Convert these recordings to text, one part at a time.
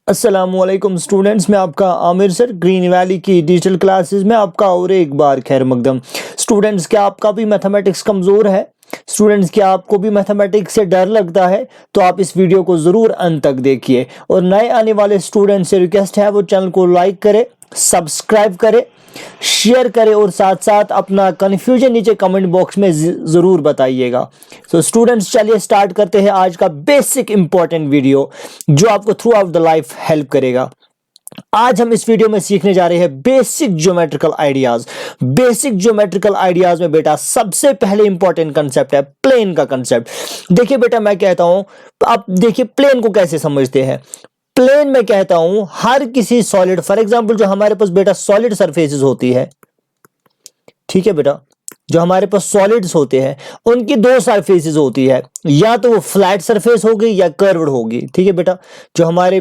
अस्सलामुअलैकुम स्टूडेंट्स, मैं आपका आमिर सर ग्रीन वैली की डिजिटल क्लासेस में आपका और एक बार खैर मकदम। स्टूडेंट्स, क्या आपका भी मैथमेटिक्स कमज़ोर है? स्टूडेंट्स, क्या आपको भी मैथमेटिक्स से डर लगता है? तो आप इस वीडियो को ज़रूर अंत तक देखिए और नए आने वाले स्टूडेंट्स से रिक्वेस्ट है वो चैनल को लाइक करें, सब्सक्राइब करें, शेयर करें और साथ साथ अपना कन्फ्यूजन नीचे कमेंट बॉक्स में ज़रूर बताइएगा। तो स्टूडेंट्स, चलिए स्टार्ट करते हैं आज का बेसिक इंपॉर्टेंट वीडियो जो आपको through out the life help करेगा। आज हम इस वीडियो में सीखने जा रहे हैं basic geometrical ideas. Basic geometrical ideas में बेटा सबसे पहले इंपॉर्टेंट कंसेप्ट है प्लेन का कंसेप्ट। देखिए बेटा, मैं कहता हूं, आप देखिए प्लेन को कैसे समझते हैं। प्लेन में कहता हूं हर किसी सॉलिड, फॉर एग्जांपल जो हमारे पास बेटा सॉलिड सरफेसेस होती है, ठीक है बेटा, जो हमारे पास सॉलिड्स होते हैं उनकी दो सरफेसेस होती है, या तो वो फ्लैट सरफेस होगी या कर्व्ड होगी। ठीक है बेटा, जो हमारे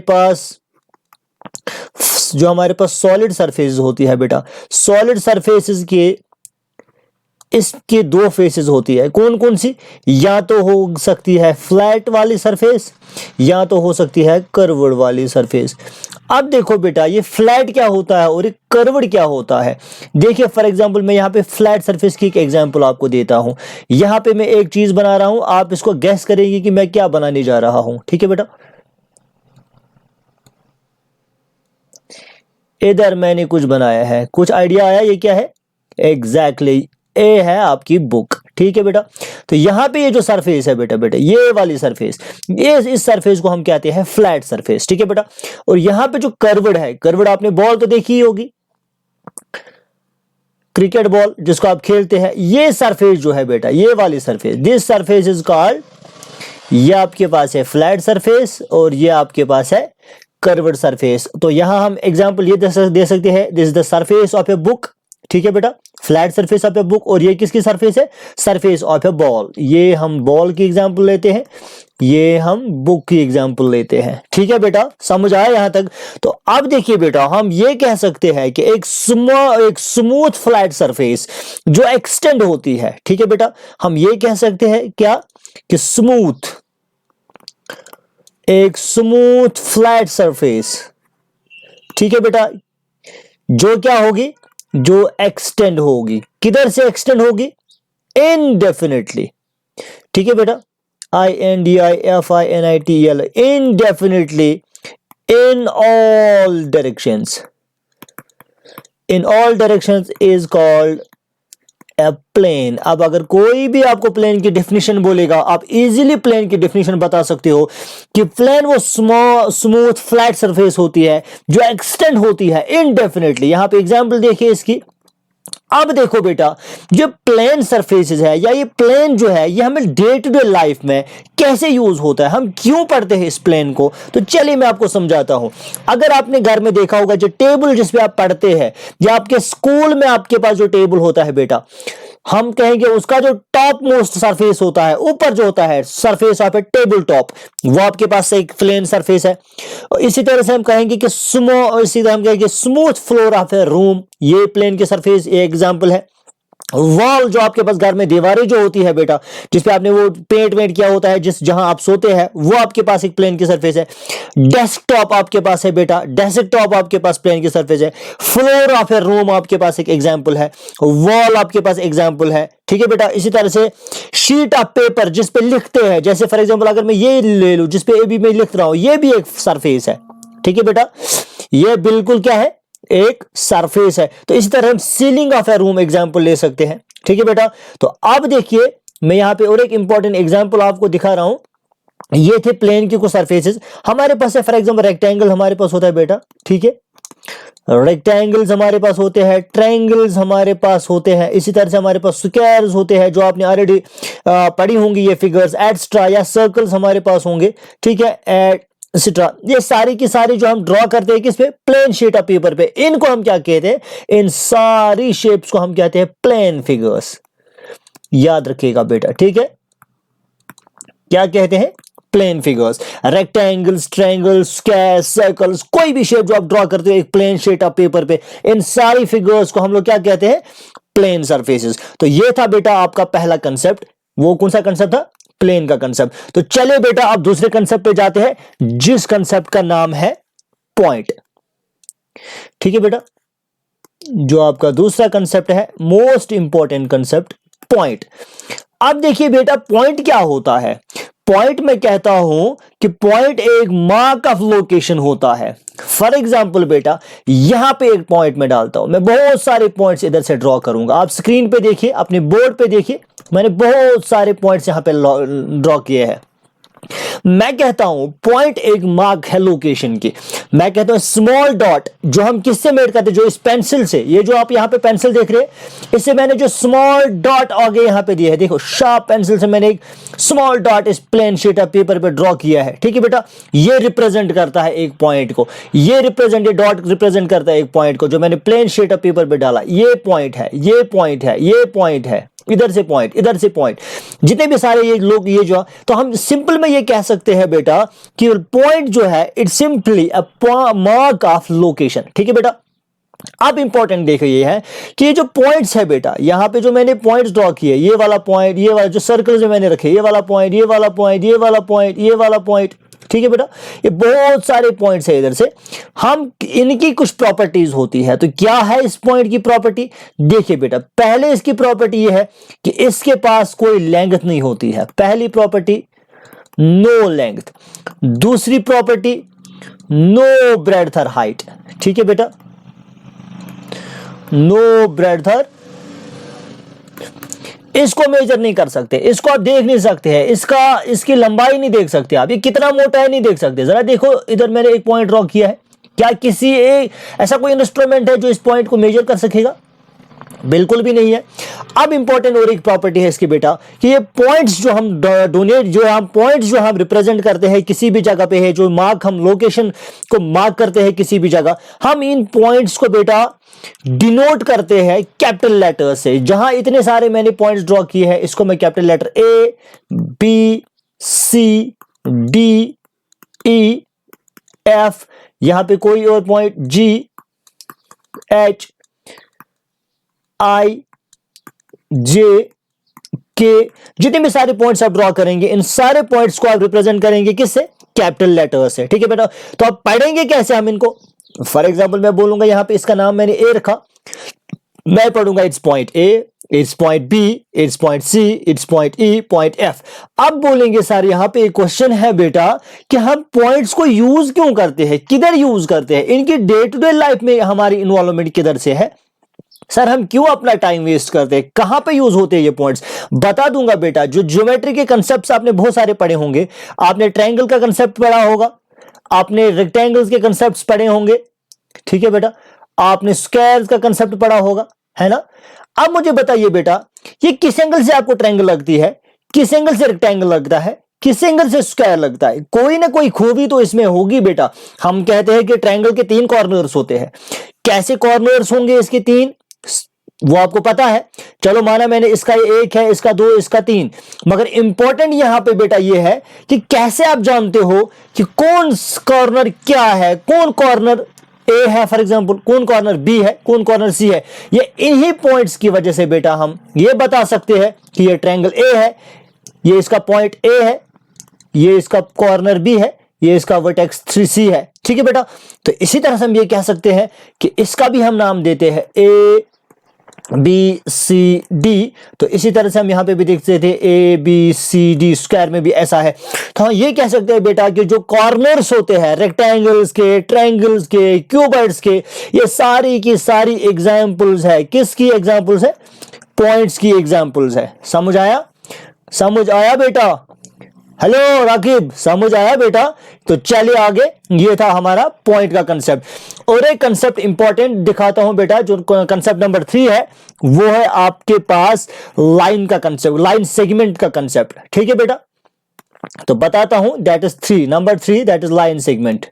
पास सॉलिड सरफेस होती है बेटा, सॉलिड सरफेसेस के इसके दो फेसेस होती है। कौन कौन सी? या तो हो सकती है फ्लैट वाली सरफेस या तो हो सकती है कर्व्ड वाली सरफेस। अब देखो बेटा, ये फ्लैट क्या होता है और ये कर्व्ड क्या होता है। देखिए फॉर एग्जांपल मैं यहाँ पे फ्लैट सरफेस की एक एग्जांपल आपको देता हूँ। यहाँ पे मैं एक चीज बना रहा हूँ, आप इसको गैस करेंगे कि मैं क्या बनाने जा रहा हूँ। ठीक है बेटा, इधर मैंने कुछ बनाया है, कुछ आइडिया आया ये क्या है? एग्जैक्टली ए है आपकी बुक। ठीक है बेटा, तो यहाँ पे ये जो सरफेस है बेटा ये वाली सरफेस, ये इस सरफेस को हम कहते हैं फ्लैट सरफेस। ठीक है बेटा, और यहाँ पे जो कर्व्ड है, कर्व्ड आपने बॉल तो देखी ही होगी, क्रिकेट बॉल जिसको आप खेलते हैं, ये सरफेस जो है बेटा, ये वाली surface, this surface is called, ये आपके पास है फ्लैट सरफेस और ये आपके पास है कर्व्ड सरफेस। तो यहां हम एग्जांपल ये दे सकते हैं, this is the surface of a book. ठीक है बेटा, flat surface of a book, और ये किसकी सरफेस है? Surface of A ball. ये हम बॉल की एग्जांपल लेते हैं, ये हम बुक की एग्जांपल लेते हैं। ठीक है बेटा, समझ आया यहां तक? तो अब देखिए बेटा, हम ये कह सकते हैं कि एक स्मूथ फ्लैट सरफेस जो एक्सटेंड होती है, ठीक है बेटा, हम ये कह सकते हैं क्या कि एक स्मूथ फ्लैट सरफेस, ठीक है बेटा, जो क्या होगी, जो एक्सटेंड होगी। किधर से एक्सटेंड होगी? इनडेफिनेटली। ठीक है बेटा, INDIFINITL, indefinitely, in all directions, in all directions is called a plane. अब अगर कोई भी आपको प्लेन की डेफिनेशन बोलेगा, आप इजीली प्लेन की डेफिनेशन बता सकते हो कि प्लेन वो स्मूथ फ्लैट सरफेस होती है जो एक्सटेंड होती है इनडेफिनेटली। यहां पे एग्जांपल देखिए इसकी। अब देखो बेटा, जो प्लेन सरफेसेस है या ये प्लेन जो है, ये हमें डे टू डे लाइफ में कैसे यूज होता है, हम क्यों पढ़ते हैं इस प्लेन को, तो चलिए मैं आपको समझाता हूं। अगर आपने घर में देखा होगा, जो टेबल जिसपे आप पढ़ते हैं या आपके स्कूल में आपके पास जो टेबल होता है बेटा, हम कहेंगे उसका जो टॉप मोस्ट सरफेस होता है, ऊपर जो होता है surface of A table top, वो आपके पास एक प्लेन सरफेस है। इसी तरह से हम कहेंगे कि smooth floor of A room, ये प्लेन की सरफेस एक एग्जांपल है। वॉल जो आपके पास घर में दीवारें जो होती है बेटा, जिसपे आपने वो पेंट वेंट किया होता है, जहां आप सोते हैं, वो आपके पास एक प्लेन की सरफेस है। डेस्कटॉप आपके पास है बेटा, डेस्कटॉप आपके पास प्लेन की सरफेस है। फ्लोर ऑफ ए रूम आपके पास एक एग्जांपल है, वॉल आपके पास एग्जांपल है। ठीक है बेटा, इसी तरह से शीट ऑफ पेपर जिसपे लिखते हैं, जैसे फॉर एग्जांपल अगर मैं ये ले लूं जिसपे अभी मैं लिख रहा हूं, ये भी एक सरफेस है। ठीक है बेटा, ये बिल्कुल क्या है, एक सरफेस है। तो इसी तरह हम ceiling of A room example ले सकते हैं। ठीक है बेटा, तो अब देखिए मैं यहां पे और एक इंपॉर्टेंट एग्जांपल आपको दिखा रहा हूं। ये थे प्लेन की कुछ सरफेसेस हमारे पास है। फॉर एग्जांपल रेक्टेंगल हमारे पास होता है बेटा, ठीक है, रेक्टेंगल्स हमारे पास होते हैं, ट्रायंगल्स हमारे पास होते हैं, इसी तरह से हमारे पास स्क्वायर्स होते हैं जो आपने ऑलरेडी पढ़ी होंगी ये फिगर्स, एटस्ट्रा, या सर्कल्स हमारे पास होंगे। ठीक है, ये सारी की सारी जो हम ड्रॉ करते हैं किस पे? प्लेन शीट ऑफ पेपर पे। इनको हम क्या कहते हैं? इन सारी शेप्स को हम कहते हैं प्लेन फिगर्स। याद रखिएगा बेटा, ठीक है, क्या कहते हैं? Plane figures. Rectangles, triangles, square, circles, कोई भी शेप जो आप ड्रॉ करते हो एक प्लेन शीट ऑफ पेपर पे, इन सारी फिगर्स को हम लोग क्या कहते हैं? Plane surfaces. तो ये था बेटा आपका पहला कंसेप्ट। वो कौन सा कंसेप्ट था? प्लेन का कंसेप्ट। तो चलिए बेटा अब दूसरे कंसेप्ट पे जाते हैं, जिस कंसेप्ट का नाम है पॉइंट। ठीक है बेटा, जो आपका दूसरा कंसेप्ट है, मोस्ट इंपॉर्टेंट कंसेप्ट, पॉइंट। अब देखिए बेटा, पॉइंट क्या होता है? पॉइंट में कहता हूं कि पॉइंट एक मार्क ऑफ लोकेशन होता है। फॉर एग्जाम्पल बेटा, यहां पे एक पॉइंट में डालता हूं, मैं बहुत सारे पॉइंट्स इधर से ड्रॉ करूंगा। आप स्क्रीन पे देखिए, अपने बोर्ड पे देखिए, मैंने बहुत सारे पॉइंट्स यहां पे ड्रॉ किए हैं। मैं कहता हूं पॉइंट एक मार्क है लोकेशन की। मैं कहता हूं स्मॉल डॉट, जो हम किससे मेड करते हैं, जो इस पेंसिल से, ये जो आप यहां पे पेंसिल देख रहे हैं, इससे मैंने जो स्मॉल डॉट आगे यहां पे दिया है, देखो शार्प पेंसिल से मैंने एक स्मॉल डॉट इस प्लेन शीट ऑफ पेपर पे ड्रॉ किया है। ठीक है बेटा, ये रिप्रेजेंट करता है एक पॉइंट को, ये डॉट रिप्रेजेंट करता है एक पॉइंट को, जो मैंने प्लेन शीट ऑफ पेपर पे डाला। ये पॉइंट है, ये पॉइंट है, ये पॉइंट है, इधर से पॉइंट, इधर से पॉइंट, जितने भी सारे ये लोग, ये जो, तो हम सिंपल में ये कह सकते हैं बेटा कि पॉइंट जो है it's simply a mark of location. ठीक है बेटा, अब इंपॉर्टेंट देखिए ये है कि ये जो पॉइंट्स है बेटा, यहां पे जो मैंने पॉइंट्स ड्रॉ किए, ये वाला पॉइंट, ये वाला जो सर्कल जो मैंने रखे, ये वाला पॉइंट, ये वाला पॉइंट, ये वाला पॉइंट, ये वाला पॉइंट। ठीक है बेटा, ये बहुत सारे पॉइंट्स है इधर से, हम इनकी कुछ प्रॉपर्टीज होती है। तो क्या है इस पॉइंट की प्रॉपर्टी? देखिए बेटा, पहले इसकी प्रॉपर्टी ये है कि इसके पास कोई लेंथ नहीं होती है। पहली प्रॉपर्टी, नो लेंथ। दूसरी प्रॉपर्टी, नो ब्रेड्थ और हाइट। ठीक है बेटा, नो ब्रेड्थ और, इसको मेजर नहीं कर सकते, इसको आप देख नहीं सकते हैं, इसकी लंबाई नहीं देख सकते आप, ये कितना मोटा है नहीं देख सकते। जरा देखो, इधर मैंने एक पॉइंट ड्रॉ किया है, क्या किसी ऐसा कोई इंस्ट्रूमेंट है जो इस पॉइंट को मेजर कर सकेगा? बिल्कुल भी नहीं है। अब इंपॉर्टेंट और एक प्रॉपर्टी है इसकी बेटा कि ये पॉइंट्स जो हम डोनेट, जो हम पॉइंट्स जो हम रिप्रेजेंट करते हैं किसी भी जगह पे है, जो मार्क हम लोकेशन को मार्क करते हैं किसी भी जगह, हम इन पॉइंट्स को बेटा डिनोट करते हैं कैपिटल लेटर से। जहां इतने सारे मैंने पॉइंट्स ड्रॉ किए हैं, इसको मैं capital letter A, B, C, D, E, F, यहां पे कोई और पॉइंट जी, एच, आई, जे, के, जितने भी सारे पॉइंट्स आप ड्रॉ करेंगे, इन सारे पॉइंट्स को आप रिप्रेजेंट करेंगे किससे? कैपिटल लेटर से। ठीक है बेटा, तो आप पढ़ेंगे कैसे हम इनको? फॉर एग्जाम्पल मैं बोलूंगा यहां पे इसका नाम मैंने ए रखा, मैं पढ़ूंगा it's point A, it's point B, it's point C, it's point E, point F. अब बोलेंगे सर यहां पे एक क्वेश्चन है बेटा कि हम पॉइंट्स को यूज क्यों करते हैं, किधर यूज करते हैं, इनकी डे टू डे लाइफ में हमारी इन्वॉल्वमेंट किधर से है? सर हम क्यों अपना टाइम वेस्ट करते हैं, कहां पे यूज होते हैं ये पॉइंट्स? बता दूंगा बेटा। जो ज्योमेट्री के कंसेप्ट्स आपने बहुत सारे पढ़े होंगे, आपने ट्रायंगल का कंसेप्ट पढ़ा होगा, आपने रेक्टेंगल्स के कंसेप्ट्स पढ़े होंगे, ठीक है बेटा, आपने स्क्वायर्स का कंसेप्ट पढ़ा होगा, है ना? अब मुझे बताइए बेटा, ये किस एंगल से आपको ट्रायंगल लगती है, किस एंगल से रेक्टेंगल लगता है, किस एंगल से स्क्वायर लगता है? कोई ना कोई खूबी तो इसमें होगी बेटा। हम कहते हैं कि ट्रायंगल के 3 कॉर्नर्स होते हैं। कैसे कॉर्नर्स होंगे इसके 3, वो आपको पता है। चलो माना मैंने इसका 1 है, इसका 2, इसका 3, मगर इंपॉर्टेंट यहां पे बेटा ये है कि कैसे आप जानते हो कि कौन कॉर्नर क्या है, कौन कॉर्नर ए है, फॉर एग्जांपल कौन कॉर्नर बी है, कौन कॉर्नर सी है। ये इन्हीं पॉइंट्स की वजह से बेटा हम ये बता सकते हैं कि ये ट्रायंगल ए है, ये इसका पॉइंट ए है, ये इसका कॉर्नर बी है, ये इसका वर्टेक्स 3C है। ठीक है बेटा, तो इसी तरह से हम ये कह सकते हैं कि इसका भी हम नाम देते हैं ए, बी, सी, डी। तो इसी तरह से हम यहां पे भी देखते थे ए, बी, सी, डी, स्क्वायर में भी ऐसा है। तो हम ये कह सकते हैं बेटा कि जो कॉर्नर्स होते हैं रेक्टेंगल्स के, ट्रायंगल्स के, क्यूबॉइड्स के, ये सारी की सारी एग्जांपल्स है, किसकी एग्जांपल्स है? पॉइंट्स की एग्जांपल्स है। समझ आया? समझ आया बेटा? हेलो राकिब, समझ आया बेटा? तो चलिए आगे, ये था हमारा पॉइंट का कंसेप्ट। और एक कंसेप्ट इंपॉर्टेंट दिखाता हूं बेटा, जो कंसेप्ट नंबर 3 है, वो है आपके पास लाइन का कंसेप्ट, लाइन सेगमेंट का कंसेप्ट। ठीक है बेटा, तो बताता हूं, that is 3, number 3, that is line segment.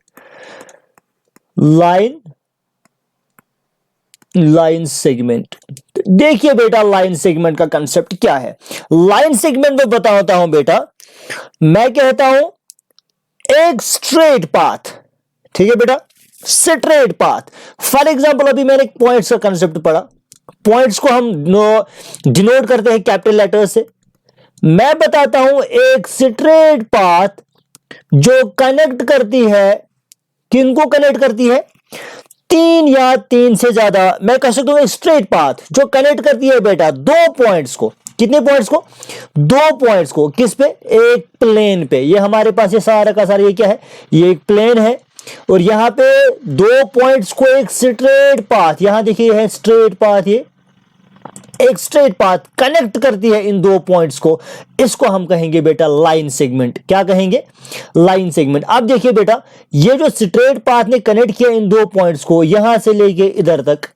Line segment, देखिए बेटा लाइन सेगमेंट का कंसेप्ट क्या है। लाइन सेगमेंट में बताता हूं बेटा, मैं कहता हूं एक स्ट्रेट पाथ। ठीक है बेटा, स्ट्रेट पाथ। फॉर एग्जांपल अभी मैंने पॉइंट्स का कंसेप्ट पढ़ा, पॉइंट्स को हम डिनोट करते हैं कैपिटल लेटर से। मैं बताता हूं एक स्ट्रेट पाथ जो कनेक्ट करती है किनको कनेक्ट करती है? तीन या तीन से ज्यादा, मैं कह सकता हूं स्ट्रेट पाथ जो कनेक्ट करती है बेटा दो पॉइंट्स को। कितने पॉइंट्स को? दो पॉइंट्स को। किस पे? एक प्लेन पे। ये हमारे पास ये सारा का सारा ये क्या है? ये एक प्लेन है और यहां पे दो पॉइंट्स को एक स्ट्रेट पाथ, यहां देखिए है स्ट्रेट पाथ, ये एक स्ट्रेट पाथ कनेक्ट करती है इन दो पॉइंट्स को। इसको हम कहेंगे बेटा लाइन सेगमेंट। क्या कहेंगे? Line segment. अब देखिए बेटा, ये जो स्ट्रेट पाथ ने कनेक्ट किया इन दो पॉइंट्स को, यहां से लेके इधर तक,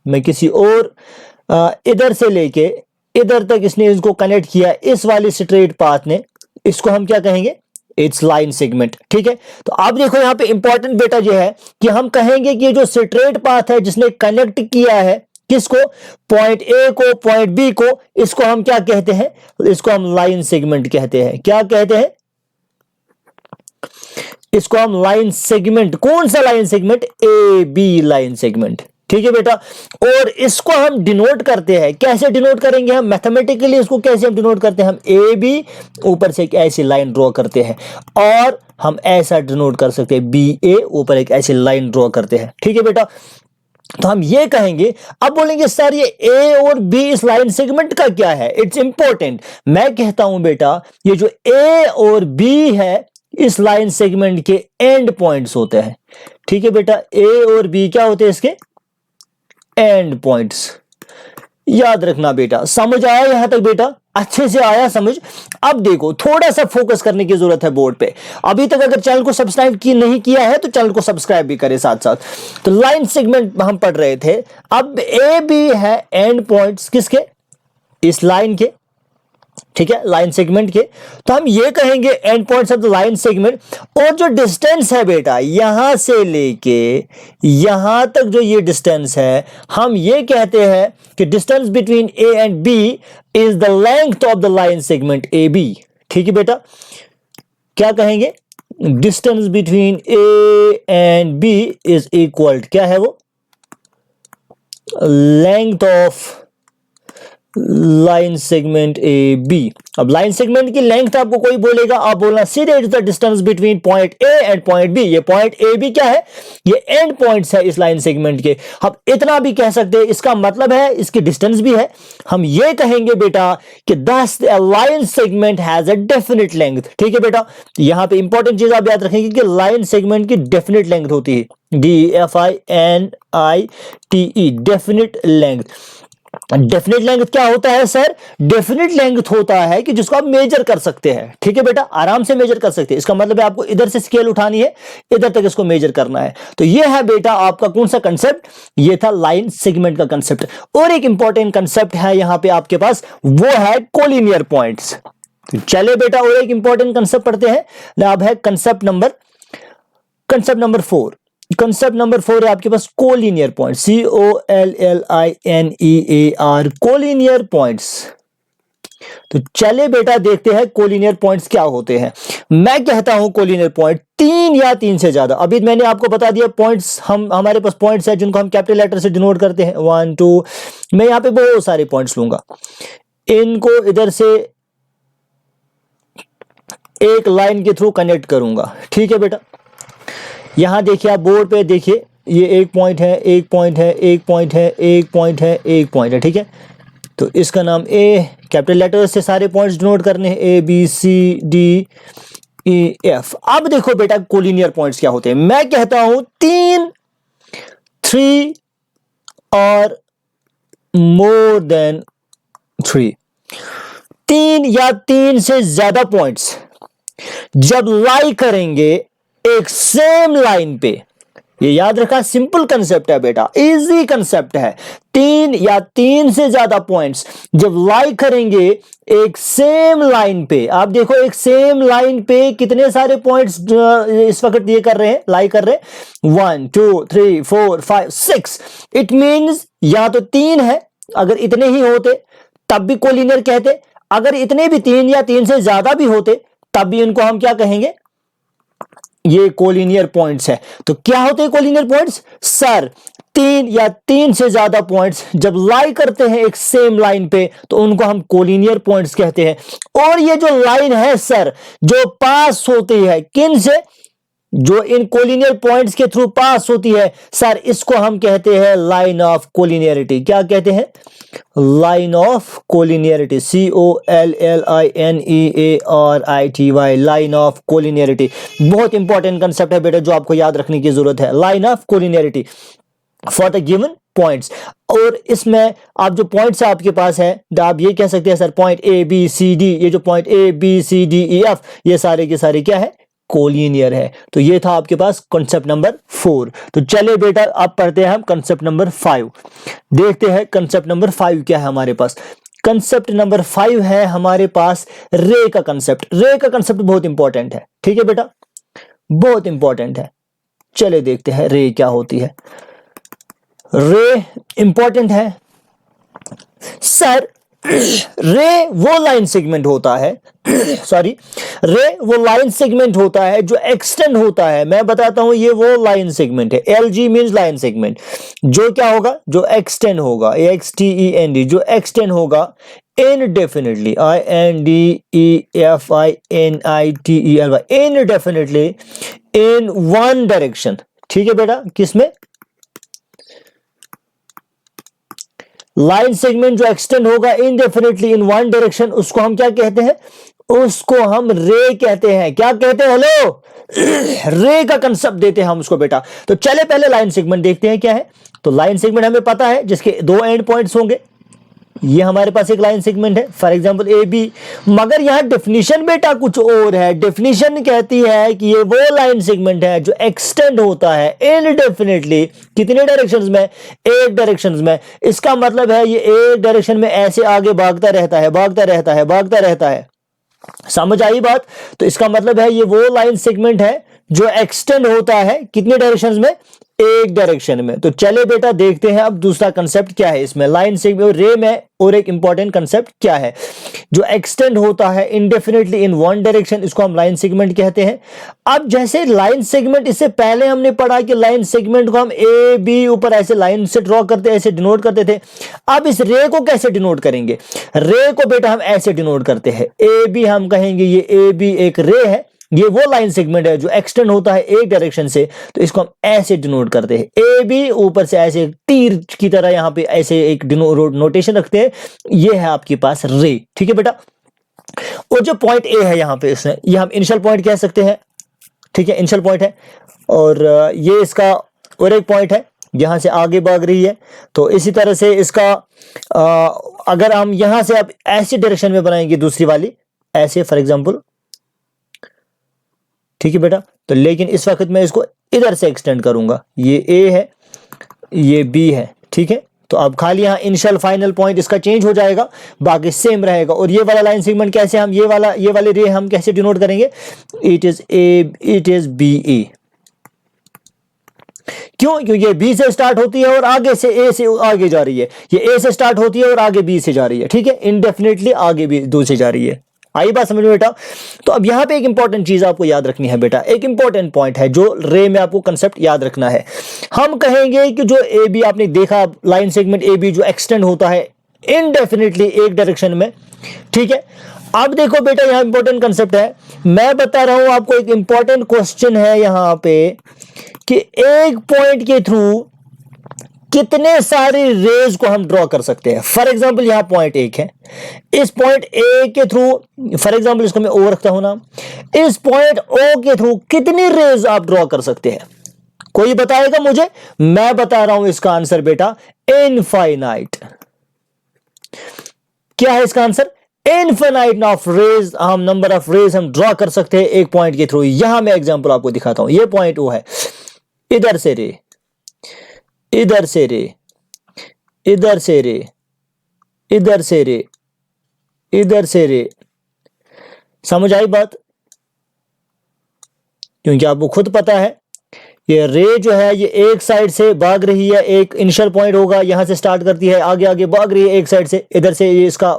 मैं किसी और इधर से लेके इधर तक इसने इसको कनेक्ट किया, इस वाले स्ट्रेट पाथ ने, इसको हम क्या कहेंगे? It's line segment. ठीक है, तो आप देखो यहां पे इंपॉर्टेंट बेटा ये है कि हम कहेंगे कि ये जो स्ट्रेट पाथ है जिसने कनेक्ट किया है किसको? पॉइंट ए को पॉइंट बी को, इसको हम क्या कहते हैं? इसको हम लाइन सेगमेंट कहते हैं। क्या कहते हैं? इसको हम लाइन सेगमेंट। कौन सा line segment? A B line segment. ठीक है बेटा, और इसको हम डिनोट करते हैं। कैसे डिनोट करेंगे हम? मैथमेटिकली इसको कैसे हम डिनोट करते हैं? हम ए बी ऊपर से एक ऐसी लाइन ड्रॉ करते हैं, और हम ऐसा डिनोट कर सकते हैं, बी ए ऊपर एक ऐसी लाइन ड्रॉ करते हैं। ठीक है बेटा, तो हम ये कहेंगे। अब बोलेंगे सर ये ए और बी इस लाइन सेगमेंट का क्या है? It's important. मैं कहता हूं बेटा, ये जो ए और बी है इस लाइन सेगमेंट के एंड पॉइंट्स होते हैं। ठीक है बेटा, ए और बी क्या होते हैं? इसके एंड पॉइंट्स। याद रखना बेटा। समझ आया यहां तक बेटा? अच्छे से आया समझ? अब देखो, थोड़ा सा फोकस करने की जरूरत है बोर्ड पे। अभी तक अगर चैनल को सब्सक्राइब नहीं किया है तो चैनल को सब्सक्राइब भी करें साथ साथ। तो लाइन सेगमेंट हम पढ़ रहे थे। अब ए बी है एंड पॉइंट्स किसके? इस लाइन के। ठीक है, लाइन सेगमेंट के। तो हम ये कहेंगे and points of the line segment. और जो डिस्टेंस है बेटा यहां से लेके यहां तक, जो ये डिस्टेंस है, हम ये कहते हैं कि distance between A and B is the length of the line segment A B. ठीक है बेटा, क्या कहेंगे? Distance between A and B is equal, क्या है वो? Length of line segment A B. अब लाइन सेगमेंट की लेंथ आपको कोई बोलेगा, आप बोलना सीधे it's the distance between point A and point B. ये पॉइंट ए बी क्या है? ये एंड पॉइंट्स है इस लाइन सेगमेंट के। हम इतना भी कह सकते हैं, इसका मतलब है इसकी डिस्टेंस भी है। हम ये कहेंगे बेटा कि दस line segment has a definite length. ठीक है बेटा, यहां पे इंपॉर्टेंट चीज आप याद रखेंगे कि लाइन सेगमेंट की डेफिनेट लेंथ होती है, DEFINITE, definite length. Definite length क्या होता है सर? डेफिनेट लेंथ होता है कि जिसको आप मेजर कर सकते हैं। ठीक है बेटा, आराम से मेजर कर सकते हैं। इसका मतलब है आपको इधर से स्केल उठानी है, इधर तक इसको मेजर करना है। तो ये है बेटा आपका कौन सा कंसेप्ट? ये था लाइन सेगमेंट का कंसेप्ट। और एक इंपॉर्टेंट कंसेप्ट है यहां पे आपके पास, वो है कोलिनियर पॉइंट्स। चले बेटा, और एक इंपॉर्टेंट कंसेप्ट पढ़ते हैं। अब है कंसेप्ट नंबर 4। कंसेप्ट नंबर 4 है आपके पास collinear point, COLLINEAR, collinear points. तो चले बेटा देखते हैं कोलिनियर पॉइंट्स क्या होते हैं। मैं कहता हूं कोलिनियर पॉइंट तीन या तीन से ज्यादा। अभी मैंने आपको बता दिया पॉइंट्स, हमारे पास पॉइंट्स है जिनको हम कैपिटल लेटर से डिनोट करते हैं, 1 2। मैं यहां पे बहुत सारे पॉइंट्स लूंगा, इनको इधर से एक लाइन के थ्रू कनेक्ट करूंगा। ठीक है बेटा, यहां देखिए आप बोर्ड पे देखिए, ये एक पॉइंट है, एक पॉइंट है, एक पॉइंट है, एक पॉइंट है, एक पॉइंट है। ठीक है, तो इसका नाम ए, कैपिटल लेटर से सारे पॉइंट्स डिनोट करने हैं, ABCDEF। अब देखो बेटा कोलिनियर पॉइंट्स क्या होते हैं। मैं कहता हूं 3 और मोर देन 3, 3 या 3 से ज्यादा पॉइंट्स जब लाई करेंगे एक सेम लाइन पे। ये याद रखा, सिंपल कंसेप्ट है बेटा, इजी कंसेप्ट है। 3 या 3 से ज्यादा पॉइंट्स जब लाई करेंगे एक सेम लाइन पे। आप देखो एक सेम लाइन पे कितने सारे पॉइंट्स इस वक्त ये कर रहे हैं, लाई कर रहे हैं, 1 2 3 4 5 6। इट मींस या तो 3 है, अगर इतने ही होते तब भी कोलिनियर कहते, अगर इतने भी 3 या 3 से ज्यादा भी होते तब भी इनको हम क्या कहेंगे? ये कोलिनियर पॉइंट्स है। तो क्या होते हैं कोलिनियर पॉइंट्स? सर 3 या 3 से ज्यादा पॉइंट्स जब लाई करते हैं एक सेम लाइन पे तो उनको हम कोलिनियर पॉइंट्स कहते हैं। और ये जो लाइन है सर जो पास होती है किन से? जो इन कोलिनियर पॉइंट्स के थ्रू पास होती है सर, इसको हम कहते हैं लाइन ऑफ कोलिनियरिटी। क्या कहते हैं? Line of collinearity, COLLINEARITY, line of collinearity. बहुत इंपॉर्टेंट कंसेप्ट है बेटा जो आपको याद रखने की जरूरत है, line of collinearity for the given points. और इसमें आप जो पॉइंट्स आपके पास है, आप ये कह सकते हैं सर पॉइंट ABCD, ये जो पॉइंट ABCDEF, ये सारे के सारे क्या है? कोलिनियर है। तो ये था आपके पास कॉन्सेप्ट नंबर 4। तो चले बेटा अब पढ़ते हैं हम कॉन्सेप्ट नंबर 5। देखते हैं कॉन्सेप्ट नंबर 5 क्या है हमारे पास। कंसेप्ट नंबर 5 है हमारे पास रे का कंसेप्ट। रे का कंसेप्ट बहुत इंपॉर्टेंट है, ठीक है बेटा, बहुत इंपॉर्टेंट है। चले देखते हैं रे क्या होती है। रे इंपॉर्टेंट है सर। रे वो लाइन सेगमेंट होता है सॉरी, रे वो लाइन सेगमेंट होता है जो एक्सटेंड होता है। मैं बताता हूं, ये वो लाइन सेगमेंट है। LG मींस लाइन सेगमेंट, जो क्या होगा? जो एक्सटेंड होगा, AXTEND, जो एक्सटेंड होगा indefinitely, INDEFINITELY, indefinitely in one direction। ठीक है बेटा, किसमें? लाइन सेगमेंट जो एक्सटेंड होगा इनडेफिनेटली इन वन डायरेक्शन, उसको हम क्या कहते हैं? उसको हम रे कहते हैं। क्या कहते हैं? हेलो, रे का कंसेप्ट देते हैं हम उसको बेटा। तो चले पहले लाइन सेगमेंट देखते हैं क्या है। तो लाइन सेगमेंट हमें पता है जिसके दो एंड पॉइंट्स होंगे। ये हमारे पास एक लाइन सेगमेंट है, फॉर एग्जांपल AB। मगर यहां डेफिनेशन बेटा कुछ और है। डेफिनेशन कहती है कि ये वो लाइन सेगमेंट है जो एक्सटेंड होता है इनडेफिनेटली। कितने डायरेक्शंस में? एक डायरेक्शंस में। इसका मतलब है ये एक डायरेक्शन में ऐसे आगे भागता रहता है, भागता रहता है, भागता रहता है। समझ आई बात? तो इसका मतलब है ये वो लाइन सेगमेंट है जो एक्सटेंड होता है कितने डायरेक्शंस में? एक डायरेक्शन में। तो चले बेटा देखते हैं अब दूसरा कंसेप्ट क्या है इसमें, लाइन सेगमेंट रे में। और एक इंपॉर्टेंट कंसेप्ट क्या है जो एक्सटेंड होता है इंडेफिनेटली इन वन डायरेक्शन, इसको हम लाइन सेगमेंट कहते हैं। अब जैसे लाइन सेगमेंट, इससे पहले हमने पढ़ा कि लाइन सेगमेंट को हम AB ऊपर ऐसे लाइन से ड्रॉ करते, ऐसे डिनोट करते थे। अब इस रे को कैसे डिनोट करेंगे? रे को बेटा हम ऐसे डिनोट करते हैं, AB हम कहेंगे ये AB एक रे है, ये वो लाइन सेगमेंट है जो एक्सटेंड होता है एक डायरेक्शन से। तो इसको हम ऐसे डिनोट करते हैं, AB ऊपर से ऐसे तीर की तरह यहां पे ऐसे एक नोटेशन रखते हैं। ये है आपके पास रे, ठीक है बेटा। और जो पॉइंट A है यहां पे, इसमें ये हम इनिशियल पॉइंट कह सकते हैं, ठीक है, इनिशियल पॉइंट है। और ये इसका और एक पॉइंट है, यहां से आगे भाग रही है। तो इसी तरह से इसका अगर हम यहां से अब ऐसी डायरेक्शन में बनाएंगे दूसरी वाली, ऐसे फॉर एग्जांपल, ठीक है बेटा। तो लेकिन इस वक्त मैं इसको इधर से एक्सटेंड करूंगा, ये A है, ये B है, ठीक है। तो अब खाली यहाँ इनिशियल फाइनल पॉइंट इसका चेंज हो जाएगा, बाकी सेम रहेगा। और ये वाला लाइन सेगमेंट कैसे हम ये वाले रे हम कैसे डिनोट करेंगे? It is BE। क्यों? क्योंकि ये B से स्टार्ट होती है और आगे से A से आगे जा रही है। ये A से स्टार्ट होती है और आगे B से जा रही है, ठीक है, इनडेफिनेटली आगे भी 2 से जा रही है। आई बात समझ में बेटा? तो अब यहां पे एक इंपॉर्टेंट चीज आपको याद रखनी है बेटा, एक इंपॉर्टेंट पॉइंट है जो रे में आपको कंसेप्ट याद रखना है। हम कहेंगे कि जो AB आपने देखा लाइन सेगमेंट AB जो एक्सटेंड होता है इनडेफिनेटली एक डायरेक्शन में, ठीक है। अब देखो बेटा यहां इंपॉर्टेंट कंसेप्ट है, मैं बता रहा हूं आपको, एक इंपॉर्टेंट क्वेश्चन है यहां पे कि एक पॉइंट के थ्रू कितने सारे रेज को हम ड्रॉ कर सकते हैं। फॉर एग्जांपल यहां पॉइंट 1 है, इस पॉइंट A के थ्रू, फॉर एग्जांपल इसको मैं O रखता हूं नाम, इस पॉइंट O के थ्रू कितनी रेज आप ड्रॉ कर सकते हैं? कोई बताएगा मुझे? मैं बता रहा हूं इसका आंसर बेटा, इनफाइनाइट। क्या है इसका आंसर? इनफाइनाइट ऑफ रेज, हम नंबर ऑफ रेज हम ड्रॉ कर सकते हैं एक पॉइंट के थ्रू। यहां मैं एग्जांपल आपको दिखाता हूं, ये पॉइंट O है, इधर से रे, इधर से रे, इधर से रे, इधर से रे, इधर से रे। समझ आई बात? क्योंकि आपको खुद पता है ये रे जो है ये एक साइड से भाग रही है, एक इनिशियल पॉइंट होगा, यहां से स्टार्ट करती है, आगे आगे भाग रही है एक साइड से, इधर से ये इसका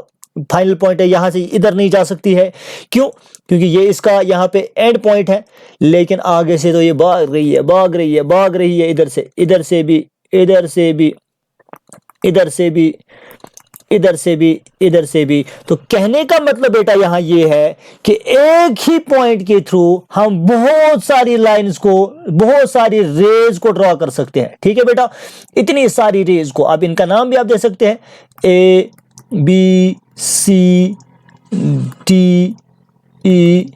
फाइनल पॉइंट है, यहां से इधर नहीं जा सकती है। क्यों? क्योंकि ये इसका यहां पे एंड पॉइंट है, लेकिन आगे से तो ये भाग रही है, भाग रही है, भाग रही है, इधर से भी, इधर से भी, इधर से भी, इधर से भी, इधर से भी। तो कहने का मतलब बेटा यहां ये है कि एक ही पॉइंट के थ्रू हम बहुत सारी लाइंस को, बहुत सारी रेज को ड्रॉ कर सकते हैं। ठीक है बेटा, इतनी सारी रेज को, अब इनका नाम भी आप दे सकते हैं, ए बी सी डी ई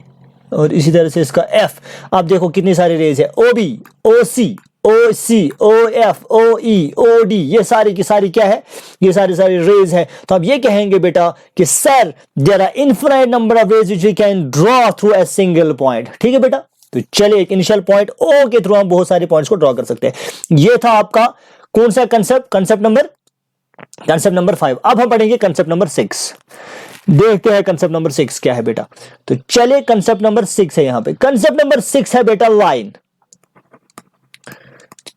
और इसी तरह से इसका एफ। आप देखो कितनी सारी रेज है, ओ बी, ओ सी, ओ सी, ओ एफ, ओ ई, ओ डी, ये सारी की सारी क्या है, ये सारी सारी रेज है। तो आप ये कहेंगे बेटा कि sir there are infinite number of rays which we can draw through a single point. ठीक है बेटा, तो चलिए एक इनिशियल पॉइंट ओ के थ्रू हम बहुत सारे पॉइंट्स को ड्रॉ कर सकते हैं। ये था आपका कौन सा कंसेप्ट, कंसेप्ट नंबर 5। अब हम पढ़ेंगे कंसेप्ट नंबर 6। देखते हैं कंसेप्ट नंबर 6 क्या है बेटा। तो चलिए कंसेप्ट नंबर 6 है, यहां पे कंसेप्ट नंबर 6 है बेटा लाइन।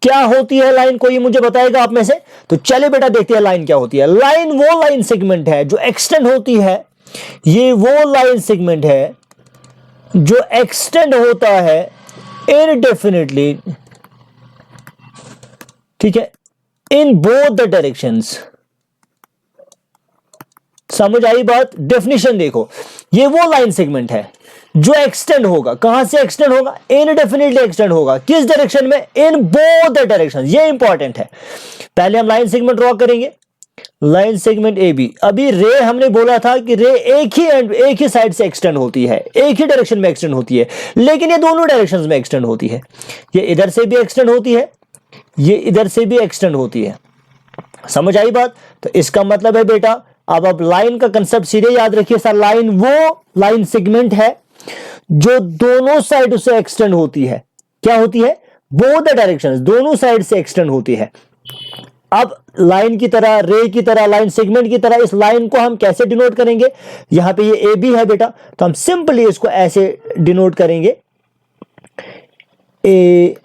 क्या होती है लाइन, कोई मुझे बताएगा आप में से? तो चले बेटा देखते हैं लाइन क्या होती है। लाइन वो लाइन सेगमेंट है जो एक्सटेंड होती है, ये वो लाइन सेगमेंट है जो एक्सटेंड होता है इनडेफिनिटली, ठीक है, इन बोथ द डायरेक्शंस। समझ आई बात? डेफिनेशन देखो, ये वो लाइन सेगमेंट है जो एक्सटेंड होगा, कहां से एक्सटेंड होगा, इनडेफिनिटली एक्सटेंड होगा, किस डायरेक्शन में, इन बोथ द डायरेक्शन। ये इंपॉर्टेंट है। पहले हम लाइन सेगमेंट ड्रॉ करेंगे, लाइन सेगमेंट ए बी। अभी रे हमने बोला था कि रे एक ही साइड से एक्सटेंड होती है, एक ही डायरेक्शन में एक्सटेंड होती है, लेकिन ये दोनों डायरेक्शंस में एक्सटेंड होती है। ये इधर से भी एक्सटेंड होती है, ये इधर से भी एक्सटेंड होती है। समझ आई बात? तो इसका मतलब है बेटा, अब आप लाइन का कंसेप्ट सीधे याद रखिए सर, लाइन वो लाइन सेगमेंट है जो दोनों साइड से एक्सटेंड होती है। क्या होती है? बोथ द डायरेक्शंस, दोनों साइड से एक्सटेंड होती है। अब लाइन की तरह, रे की तरह, लाइन सेगमेंट की तरह इस लाइन को हम कैसे डिनोट करेंगे? यहां पे ये ए बी है बेटा, तो हम सिंपली इसको ऐसे डिनोट करेंगे, ए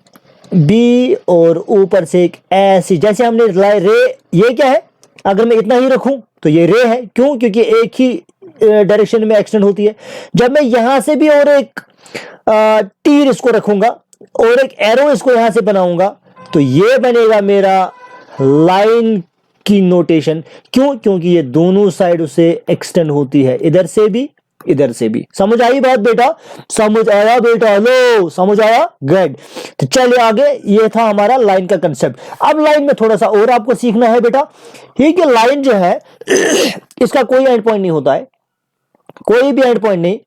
बी और ऊपर से एक ऐसी, जैसे हमने रे, ये क्या है, अगर मैं इतना ही रखूं तो ये रे है। क्यों? क्योंकि एक ही डायरेक्शन में एक्सटेंड होती है। जब मैं यहां से भी और एक तीर इसको रखूंगा और एक एरो इसको यहां से बनाऊंगा, तो ये बनेगा मेरा लाइन की नोटेशन। क्यों? क्योंकि ये दोनों साइड से एक्सटेंड होती है, इधर से भी, इधर से भी। समझ आई बात बेटा? समझ आया बेटा? हेलो, समझ आया? गुड। तो चलिए आगे, ये था हमारा लाइन का कंसेप्ट। अब लाइन में थोड़ा सा और आपको सीखना है बेटा, ये कि लाइन जो है इसका कोई एंड पॉइंट नहीं होता है, कोई भी एंड पॉइंट नहीं।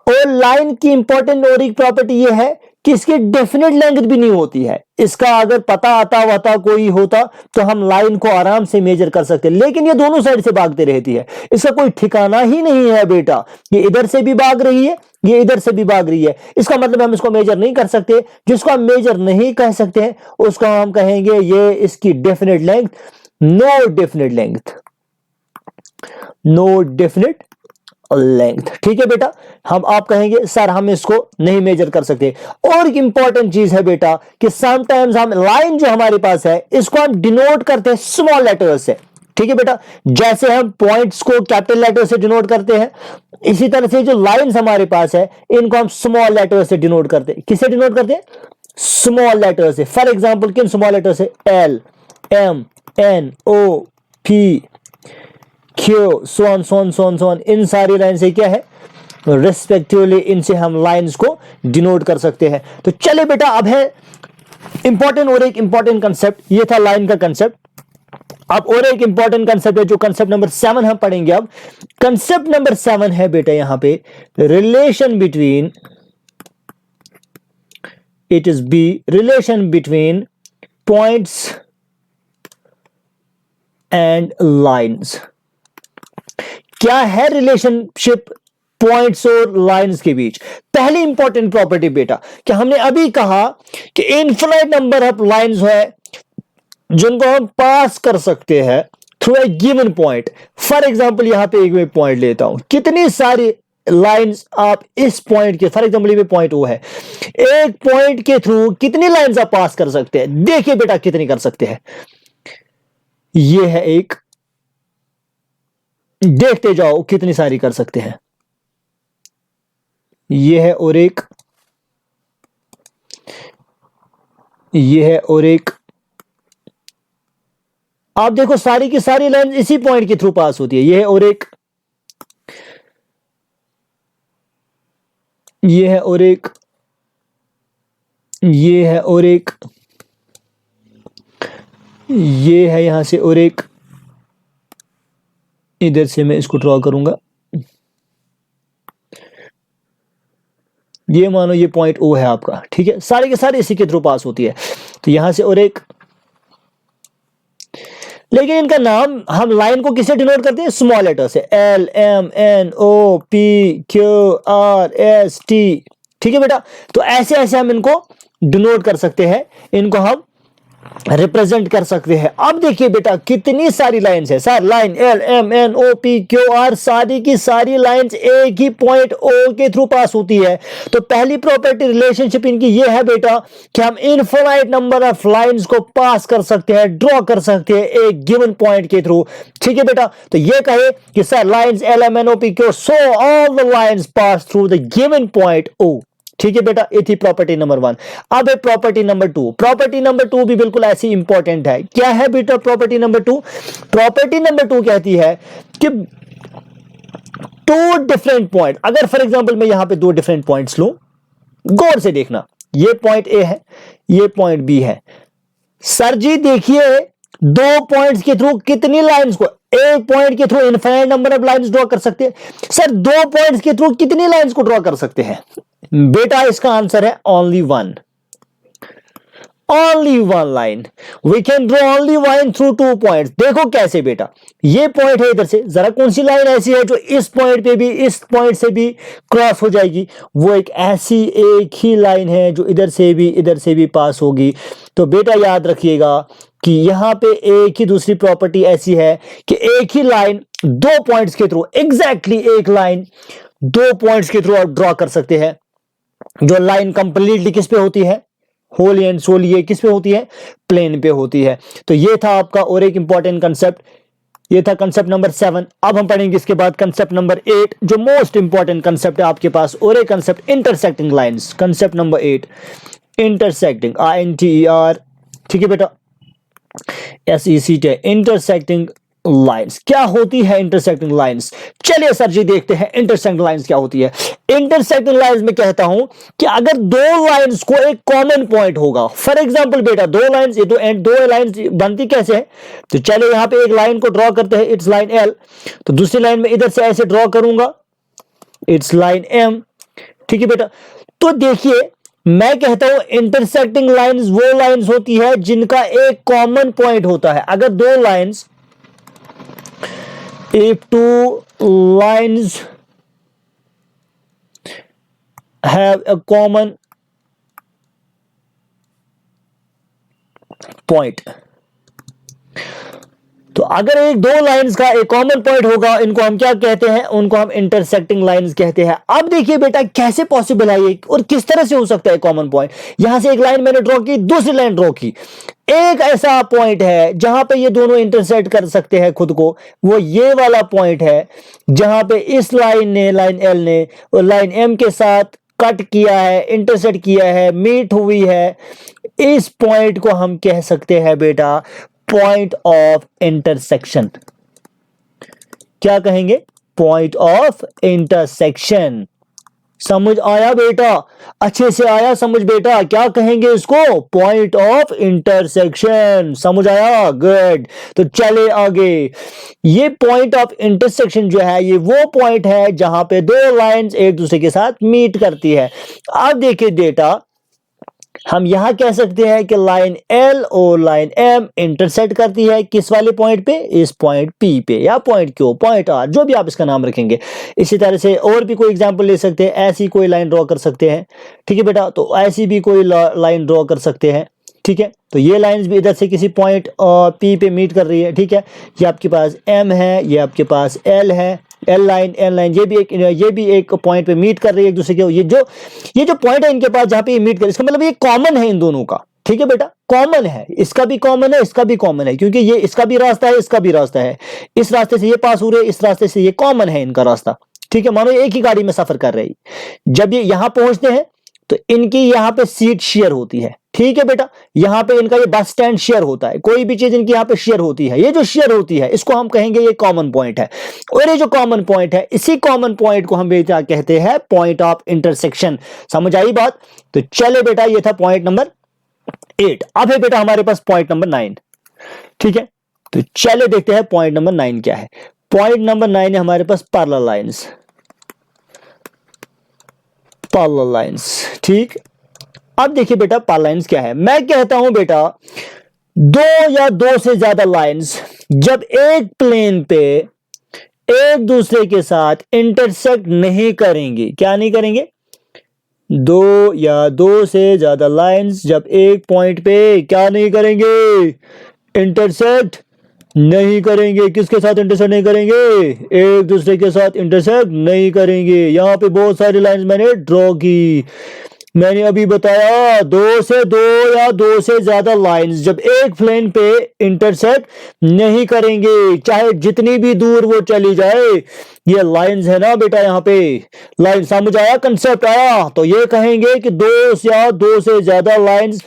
और लाइन की इंपॉर्टेंट और एक प्रॉपर्टी ये है कि इसकी डेफिनेट लेंथ भी नहीं होती है। इसका अगर पता आता वता कोई होता तो हम लाइन को आराम से मेजर कर सकते, लेकिन ये दोनों साइड से भागते रहती है, इसका कोई ठिकाना ही नहीं है बेटा। ये इधर से भी भाग रही है, ये इधर से भी भाग रही है, इसका मतलब हम इसको मेजर नहीं कर सकते। जिसको हम मेजर नहीं कह सकते हैं उसको हम कहेंगे ये इसकी definite length, no definite length, no definite length. ठीक है बेटा, हम आप कहेंगे सर हम इसको नहीं मेजर कर सकते। और एक इंपॉर्टेंट चीज है बेटा कि समटाइम्स हम लाइन जो हमारे पास है इसको हम डिनोट करते हैं स्मॉल लेटर्स से। ठीक है बेटा, जैसे हम पॉइंट्स को कैपिटल लेटर से डिनोट करते हैं, इसी तरह से जो लाइंस हमारे पास है इनको हम स्मॉल लेटर से डिनोट करते हैं। किससे डिनोट करते हैं? स्मॉल लेटर से। फॉर एग्जाम्पल किन स्मॉल लेटर से? L, M, N, O, P, Q, सोन सोन सोन सोन, इन सारी लाइन से क्या है रिस्पेक्टिवली, इनसे हम लाइंस को डिनोट कर सकते हैं। तो चले बेटा, अब है इंपॉर्टेंट और एक इंपॉर्टेंट कंसेप्ट, ये था लाइन का कंसेप्ट। अब और एक इंपॉर्टेंट कंसेप्ट है जो कंसेप्ट नंबर 7 हम पढ़ेंगे। अब कंसेप्ट नंबर 7 है बेटा यहां पे relation between, it is B, relation between points and lines. क्या है रिलेशनशिप पॉइंट्स और लाइंस के बीच? पहली इंपॉर्टेंट प्रॉपर्टी बेटा कि हमने अभी कहा कि इनफिनाइट नंबर ऑफ लाइंस है जिनको हम पास कर सकते हैं through a given point. For example यहां पे एक मैं पॉइंट लेता हूं, कितनी सारी लाइंस आप इस पॉइंट के, फॉर एग्जांपल ये पॉइंट वो है, एक पॉइंट के थ्रू कितनी लाइंस आप पास कर सकते हैं? देखिए बेटा कितनी कर सकते हैं। ये है एक, देखते जाओ कितनी सारी कर सकते हैं। ये है और एक, ये है और एक, आप देखो सारी की सारी लाइन इसी पॉइंट के थ्रू पास होती है। ये है और एक, ये है और एक, ये है और एक, ये है यहां से और एक, इधर से मैं इसको ड्रॉ करूंगा। ये मानो ये पॉइंट ओ है आपका, ठीक है, सारे के सारे इसी के थ्रू पास होती है। तो यहां से और एक, लेकिन इनका नाम हम लाइन को किससे डिनोट करते हैं? स्मॉल लेटर से, L M N O P Q R S T, ठीक है बेटा। तो ऐसे ऐसे हम इनको डिनोट कर सकते हैं, इनको हम रिप्रेजेंट कर सकते हैं। अब देखिए बेटा कितनी सारी लाइंस है sir, line L M N O P Q R, सारी की सारी लाइंस एक ही पॉइंट ओ के थ्रू पास होती है। तो पहली प्रॉपर्टी रिलेशनशिप इनकी ये है बेटा कि हम इनफाइनाइट नंबर ऑफ लाइंस को पास कर सकते हैं, ड्रॉ कर सकते हैं एक गिवन पॉइंट के थ्रू, ठीक है बेटा। तो ये कहे कि sir lines L M N O P Q, so all the lines pass through the given point O, ठीक है बेटा। ये थी प्रॉपर्टी नंबर 1। अब है प्रॉपर्टी नंबर 2। प्रॉपर्टी नंबर 2 भी बिल्कुल ऐसी इंपॉर्टेंट है। क्या है बेटा प्रॉपर्टी नंबर 2? प्रॉपर्टी नंबर 2 कहती है कि टू डिफरेंट पॉइंट, अगर फॉर एग्जांपल मैं यहां पे दो डिफरेंट पॉइंट्स लूं, गौर से देखना, ये पॉइंट ए है, ये पॉइंट बी है। सर जी देखिए दो पॉइंट्स के थ्रू कितनी लाइंस को, एक पॉइंट के through infinite number of lines draw कर सकते हैं। सर दो पॉइंट्स के थ्रू कितनी लाइंस को ड्रॉ कर सकते हैं? बेटा इसका आंसर है only one, only one line. We can draw only one through two points. देखो कैसे बेटा, ये पॉइंट है इधर से, जरा कौन सी लाइन ऐसी है जो इस पॉइंट पे भी इस पॉइंट से भी क्रॉस हो जाएगी? वो एक ऐसी एक ही लाइन है जो इधर से भी पास होगी। तो बेटा याद रखिएगा कि यहां पे एक ही दूसरी प्रॉपर्टी ऐसी है कि एक ही लाइन दो पॉइंट्स के थ्रू, एग्जैक्टली एक लाइन दो पॉइंट्स के थ्रू आप ड्रॉ कर सकते हैं। जो लाइन कंप्लीटली किस पे होती है? होल एंड सोल ये किस पे होती है? प्लेन पे होती है। तो ये था आपका और एक इंपॉर्टेंट कंसेप्ट, ये था कंसेप्ट नंबर 7। अब हम पढ़ेंगे इसके बाद कंसेप्ट नंबर 8, जो मोस्ट इंपॉर्टेंट कंसेप्ट है आपके पास, और एक concept intersecting lines. Concept number 8 intersecting, INTER, ठीक है बेटा, SECT, इंटरसेक्टिंग लाइंस। क्या होती है इंटरसेक्टिंग लाइंस? चलिए सर जी देखते हैं इंटरसेक्टिंग लाइंस क्या होती है। इंटरसेक्टिंग लाइंस में कहता हूं कि अगर दो लाइंस को एक कॉमन पॉइंट होगा, फॉर एग्जांपल बेटा दो लाइंस, ये तो दो लाइंस बनती कैसे है? तो चलिए यहां पे एक लाइन को ड्रॉ करते हैं, इट्स लाइन L। तो दूसरी लाइन में इधर से ऐसे ड्रॉ करूंगा, इट्स लाइन M, ठीक है बेटा। तो देखिए मैं कहता हूं इंटरसेक्टिंग लाइंस वो लाइंस होती है जिनका एक कॉमन पॉइंट होता है। अगर दो lines, if two lines have a common point, तो अगर एक दो लाइंस का एक कॉमन पॉइंट होगा, इनको हम क्या कहते हैं? उनको हम इंटरसेक्टिंग लाइंस कहते हैं। अब देखिए बेटा कैसे पॉसिबल है ये और किस तरह से हो सकता है कॉमन पॉइंट। यहां से एक लाइन मैंने ड्रॉ की, दूसरी लाइन ड्रॉ की, एक ऐसा पॉइंट है जहां पे ये दोनों इंटरसेक्ट कर सकते हैं खुद को, वो ये वाला पॉइंट है जहां पे इस लाइन ने, लाइन L ने और लाइन M के साथ कट किया है, इंटरसेक्ट किया है, मीट हुई है। इस पॉइंट को हम कह सकते हैं बेटा पॉइंट ऑफ इंटरसेक्शन। क्या कहेंगे? Point of intersection. समझ आया बेटा? अच्छे से आया समझ बेटा? क्या कहेंगे इसको? Point of intersection. समझ आया? गुड। तो चले आगे। ये पॉइंट ऑफ इंटरसेक्शन जो है ये वो पॉइंट है जहां पे दो लाइंस एक दूसरे के साथ मीट करती है। अब देखिए बेटा हम यहां कह सकते हैं कि लाइन L और लाइन M इंटरसेक्ट करती है किस वाले पॉइंट पे? इस पॉइंट P पे, या पॉइंट Q, पॉइंट R, जो भी आप इसका नाम रखेंगे। इसी तरह से और भी कोई एग्जांपल ले सकते हैं, ऐसी कोई लाइन ड्रॉ कर सकते हैं, ठीक है बेटा। तो ऐसी भी कोई लाइन ड्रॉ कर सकते हैं, ठीक है। तो ये लाइंस भी इधर से किसी पॉइंट P पे मीट कर रही है, ठीक है। ये आपके पास M है, ये आपके पास L है, L लाइन ये भी एक पॉइंट पे मीट कर रही है एक दूसरे के। ये जो पॉइंट है इनके पास जहां पे ये मीट कर, इसका मतलब ये कॉमन है इन दोनों का, ठीक है बेटा, कॉमन है। इसका भी कॉमन है, इसका भी कॉमन है, क्योंकि ये इसका भी रास्ता है, इसका भी रास्ता है। इस रास्ते से ये पास हो रहे हैं, इस रास्ते से ये, कॉमन है इनका रास्ता, ठीक है। मानो एक ही गाड़ी में सफर कर रहे हैं। जब ये यहां पहुंचते हैं तो इनकी यहाँ पे सीट शेयर होती है, ठीक है बेटा। यहाँ पे इनका ये बस स्टैंड शेयर होता है, कोई भी चीज इनकी यहाँ पे शेयर होती है। ये जो शेयर होती है इसको हम कहेंगे ये कॉमन पॉइंट है, और ये जो कॉमन पॉइंट है इसी कॉमन पॉइंट को हम बेटा कहते हैं पॉइंट ऑफ इंटरसेक्शन। समझ आई बात? तो चले बेटा, ये था पॉइंट नंबर 8। अब है बेटा हमारे पास पॉइंट नंबर 9, ठीक है। तो चले देखते हैं पॉइंट नंबर 9 क्या है। पॉइंट नंबर 9 है हमारे पास पैरेलल लाइंस, पैरेलल लाइंस, ठीक। अब देखिए बेटा पैरेलल लाइंस क्या है। मैं कहता हूं बेटा दो या दो से ज्यादा लाइंस जब एक प्लेन पे एक दूसरे के साथ इंटरसेक्ट नहीं करेंगे, क्या नहीं करेंगे? दो या दो से ज्यादा लाइंस जब एक पॉइंट पे क्या नहीं करेंगे? इंटरसेक्ट नहीं करेंगे। किसके साथ इंटरसेक्ट नहीं करेंगे? एक दूसरे के साथ इंटरसेक्ट नहीं करेंगे। यहां पे बहुत सारी लाइंस मैंने ड्रॉ की। मैंने अभी बताया दो या दो से ज्यादा लाइंस जब एक प्लेन पे इंटरसेक्ट नहीं करेंगे, चाहे जितनी भी दूर वो चली जाए। ये लाइंस है ना बेटा, यहाँ पे लाइन समझ आया, कंसेप्ट आया? तो ये कहेंगे कि दो या दो से ज्यादा lines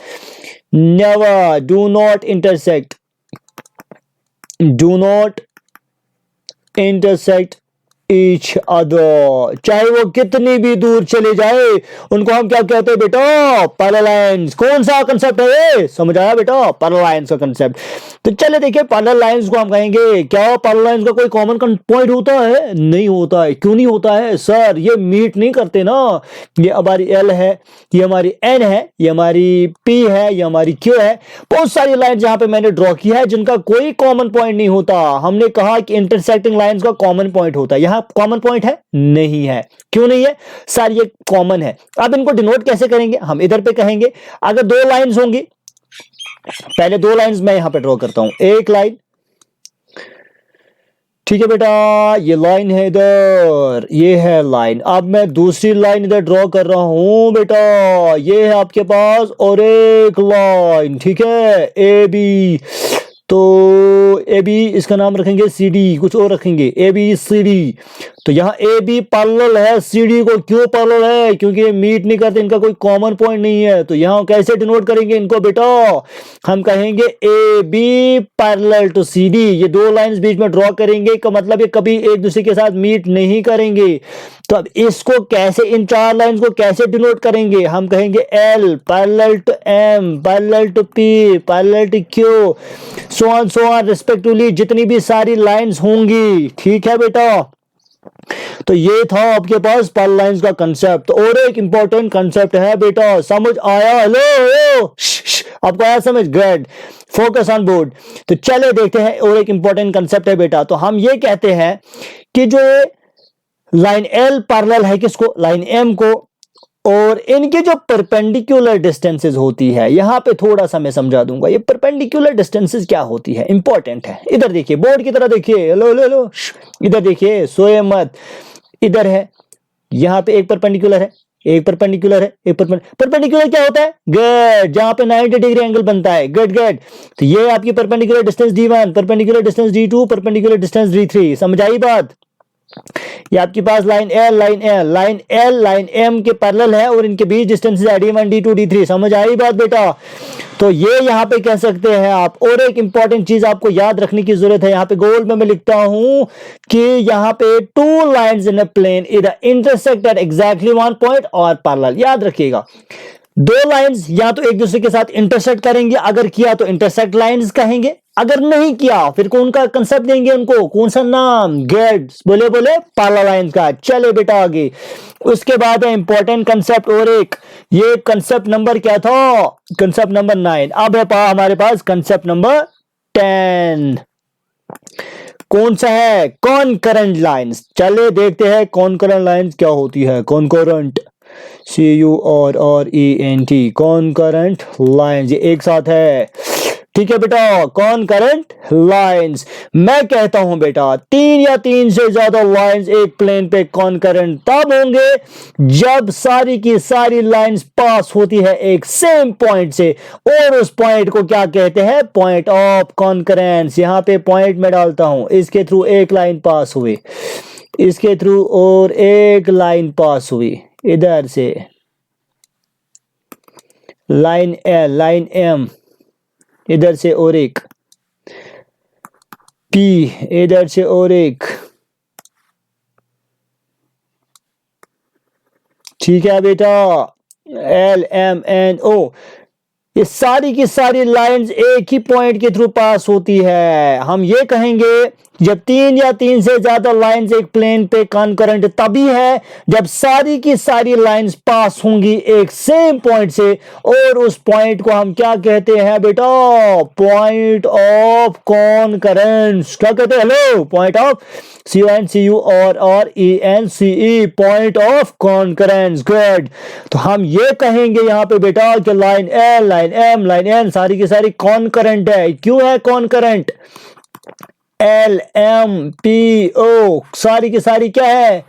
never, do not intersect, do not intersect each other. चाहे वो कितनी भी दूर चले जाए, उनको हम क्या कहते हैं बेटा? Parallel lines. कौन सा कंसेप्ट है ये? समझ आया बेटा? पैरेलल लाइंस का कंसेप्ट। तो चले देखिए पैरेलल लाइंस को हम कहेंगे क्या? पैरेलल लाइंस का कोई कॉमन पॉइंट होता है? नहीं होता है। क्यों नहीं होता है सर? ये मीट नहीं करते ना। ये हमारी एल है, ये हमारी एन है, ये हमारी पी है, ये हमारी क्यू है। बहुत सारी लाइंस यहाँ पे मैंने ड्रॉ की है जिनका कोई कॉमन पॉइंट नहीं होता। हमने कहा कि इंटरसेक्टिंग लाइंस का कॉमन पॉइंट होता है, यहाँ कॉमन पॉइंट है? नहीं है। क्यों नहीं है सर? ये कॉमन है। अब इनको डिनोट कैसे करेंगे? हम इधर पे कहेंगे अगर दो लाइंस होंगी, पहले दो लाइंस मैं यहां पे ड्रॉ करता हूं। एक लाइन, ठीक है बेटा, ये लाइन है इधर, ये है लाइन। अब मैं दूसरी लाइन इधर ड्रॉ कर रहा हूं बेटा, ये है आपके पास और एक लाइन, ठीक है, ए बी। तो ए बी इसका नाम रखेंगे सी डी, कुछ और रखेंगे ए बी सी डी। तो यहाँ ए बी पैरेलल है सी डी को। क्यों पैरेलल है? क्योंकि ये मीट नहीं करते, इनका कोई कॉमन पॉइंट नहीं है। तो यहाँ कैसे डिनोट करेंगे इनको बेटा? हम कहेंगे A B parallel to C D. ये दो लाइंस बीच में ड्रॉ करेंगे का मतलब ये कभी एक दूसरे के साथ मीट नहीं करेंगे। तो अब इसको कैसे, इन चार लाइंस को कैसे डिनोट करेंगे? हम कहेंगे L parallel to M, parallel to P, parallel to Q, so on respectively, जितनी भी सारी लाइंस होंगी, ठीक है बेटा। तो ये था आपके पास पैरेलल लाइंस का कंसेप्ट। और एक इंपॉर्टेंट कंसेप्ट है बेटा, समझ आया? हेलो, आपको आया समझ? Good, focus on board. तो चले देखते हैं, और एक इंपॉर्टेंट कंसेप्ट है बेटा। तो हम ये कहते हैं कि जो लाइन एल पैरेलल है किसको? लाइन एम को। और इनके जो परपेंडिकुलर डिस्टेंसेस होती है, यहां पे थोड़ा सा मैं समझा दूंगा। ये परपेंडिकुलर डिस्टेंसेस क्या होती है, इंपॉर्टेंट है। इधर देखिए, बोर्ड की तरह देखिए। हेलो हेलो हेलो, इधर देखिए, सोए मत। इधर है, यहां पे एक परपेंडिकुलर है, एक परपेंडिकुलर है, एक परपेंडिकुलर क्या होता है? गुड, जहां पे 90 डिग्री एंगल बनता है। Good good. तो ये आपकी perpendicular distance D1, perpendicular distance D2, perpendicular distance D3। समझ आई बात? ये आपके पास line L, line L, line L, line M के पैरेलल है और इनके बीच डिस्टेंस है D1, D2, D3। समझ आई बात बेटा? तो ये यहां पे कह सकते हैं आप। और एक इंपॉर्टेंट चीज आपको याद रखने की जरूरत है, यहां पे गोल्ड में मैं लिखता हूं कि यहां पे two lines in a plane इधर intersect at exactly one point और पैरेलल। याद रखिएगा, दो लाइंस या तो एक दूसरे के साथ इंटरसेक्ट करेंगे, अगर किया तो इंटरसेक्ट लाइंस कहेंगे, अगर नहीं किया फिर कौन का कंसेप्ट देंगे उनको? कौन सा नाम? गेट, बोले बोले पैरेलल लाइंस का। चले बेटा आगे। उसके बाद है इंपॉर्टेंट कंसेप्ट और एक, ये कंसेप्ट नंबर क्या था? Concept number 9। अब है हमारे पास कंसेप्ट नंबर 10। कौन सा है? कॉनकरेंट लाइंस। चले देखते हैं कॉनकरेंट लाइंस क्या होती है। कॉनकरेंट, CURRENT, कॉनकरेंट लाइंस, ये एक साथ है, ठीक है बेटा। कॉनकरेंट लाइंस, मैं कहता हूं बेटा तीन या तीन से ज्यादा लाइंस एक प्लेन पे कॉनकरेंट तब होंगे जब सारी की सारी लाइंस पास होती है एक सेम पॉइंट से, और उस पॉइंट को क्या कहते हैं? Point of concurrence. यहां पे पॉइंट में डालता हूं, इसके थ्रू एक लाइन पास हुई, इसके थ्रू और एक लाइन पास हुई इधर से, लाइन एल, लाइन एम, इधर से और एक पी, इधर से और एक, ठीक है बेटा, एल एम एन ओ, ये सारी की सारी लाइंस एक ही पॉइंट के थ्रू पास होती है। हम ये कहेंगे जब तीन या तीन से ज्यादा लाइंस एक प्लेन पे कॉन्करेंट तभी है जब सारी की सारी लाइंस पास होंगी एक सेम पॉइंट से, और उस पॉइंट को हम क्या कहते हैं बेटा, पॉइंट ऑफ कॉन्करेंस। क्या कहते हैं? हेलो, पॉइंट ऑफ CONCU और ENCE, point of concurrence. Good. तो हम ये कहेंगे यहां पे बेटा कि line L, line M, line N सारी की सारी कॉन्करेंट है। क्यों है कॉन्करेंट? LMPO सारी की सारी क्या है?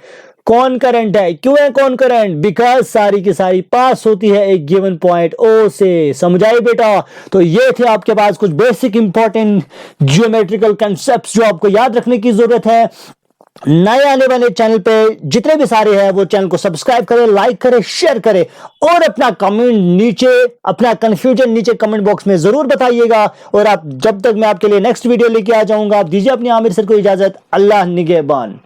कॉन्करेंट है। क्यों है कॉन्करेंट? बिकॉज सारी की सारी पास होती है एक गिवन पॉइंट O से। समझाई बेटा? तो ये थे आपके पास कुछ बेसिक इंपॉर्टेंट जियोमेट्रिकल कंसेप्ट्स जो आपको याद रखने की जरूरत है। नए आने वाले चैनल पे जितने भी सारे हैं वो चैनल को सब्सक्राइब करें, लाइक करें, शेयर करें, और अपना कमेंट नीचे, अपना कंफ्यूजन नीचे कमेंट बॉक्स में जरूर बताइएगा। और आप, जब तक मैं आपके लिए नेक्स्ट वीडियो लेके आ जाऊंगा, आप दीजिए अपनी आमिर सर को इजाजत। अल्लाह निगहबान।